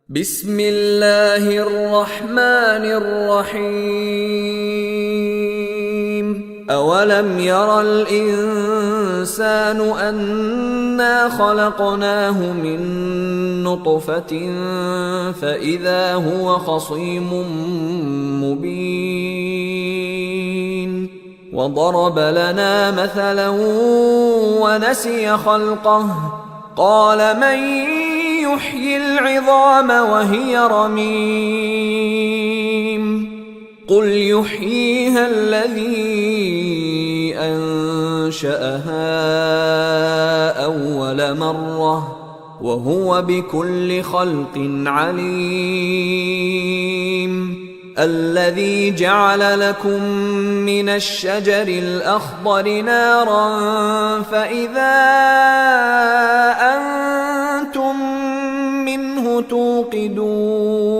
بسم الله الرحمن الرحيم أولم ير الإنسان أنا خلقناه من نطفة فإذا هو خصيم مبين وضرب لنا مثلا ونسي خلقه قال من يحيي العظام وهي رميم قل يحييها الذي أنشأها أول مرة وهو بكل خلق عليم الذي جعل لكم من الشجر الأخضر نارا فإذا أنتم منه توقدون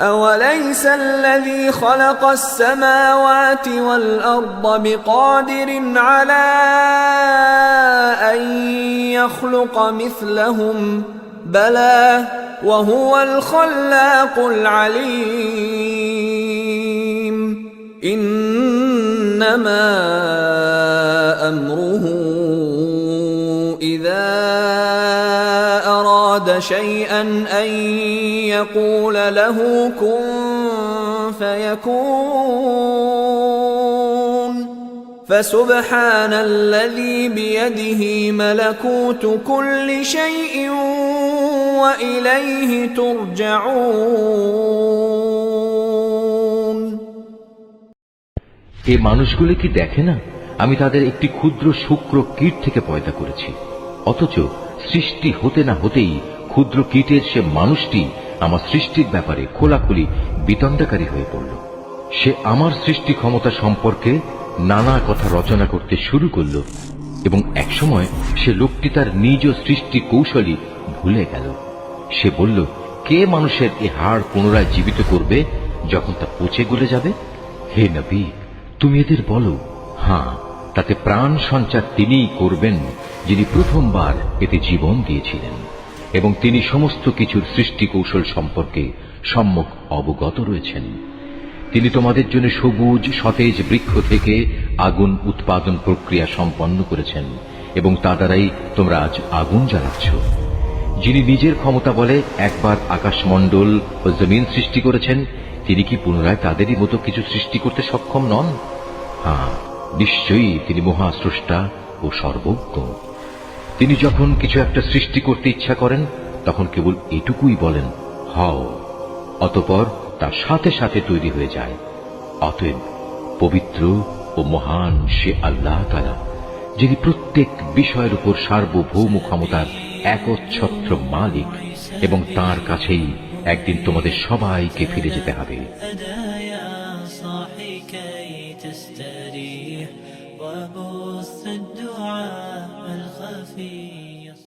أوليس الذي خلق السماوات والأرض بقادر على أن يخلق مثلهم بلى وهو الخلاق العليم إنما أمره إذا أراد شيئا أن يقول له كن فيكون فسبحان الذي بيده ملكوت كل شيء وإليه ترجعون এই মানুষগুলো কি দেখে না আমি তাদের একটি ক্ষুদ্র শুক্র কীট থেকে পয়দা করেছি, অথচ সৃষ্টি হতে না হতেই ক্ষুদ্র কীটের সে মানুষটি আমার সৃষ্টির ব্যাপারে খোলাখুলি বিতণ্ডাকারী হয়ে পড়ল। সে আমার সৃষ্টি ক্ষমতা সম্পর্কে নানা কথা রচনা করতে শুরু করল এবং একসময় সে লোকটি তার নিজ সৃষ্টি কৌশলী ভুলে গেল। সে বলল, কে মানুষের এ হাড় পুনরায় জীবিত করবে যখন তা পচে গলে যাবে? হে নবী, তুমি এদের বলো, হ্যাঁ, তাতে প্রাণ সঞ্চার তিনিই করবেন যিনি প্রথমবার এতে জীবন দিয়েছিলেন এবং তিনি সমস্ত কিছুর সৃষ্টি কৌশল সম্পর্কে সম্যক অবগত রয়েছেন। তিনি তোমাদের জন্য সবুজ সতেজ বৃক্ষ থেকে আগুন উৎপাদন প্রক্রিয়া সম্পন্ন করেছেন এবং তা দ্বারাই তোমরা আজ আগুন জ্বালাচ্ছ। যিনি নিজের ক্ষমতা বলে একবার আকাশমণ্ডল ও জমিন সৃষ্টি করেছেন, তিনি কি পুনরায় তাদেরই মতো কিছু সৃষ্টি করতে সক্ষম নন? হ্যাঁ, নিশ্চয়ই তিনি মহাস্রষ্টা ও সর্বজ্ঞ। তিনি যখন কিছু একটা সৃষ্টি করতে ইচ্ছা করেন তখন কেবল এটুকুই বলেন, হও, অতঃপর তার সাথে সাথে তৈরি হয়ে যায়। অতএব পবিত্র ও মহান সে আল্লাহ তাআলা, যিনি প্রত্যেক বিষয়ের উপর সার্বভৌম ক্ষমতার একচ্ছত্র মালিক, এবং তার কাছেই একদিন তোমাদের সবাইকে ফিরে যেতে হবে। وبث الدعاء الخفي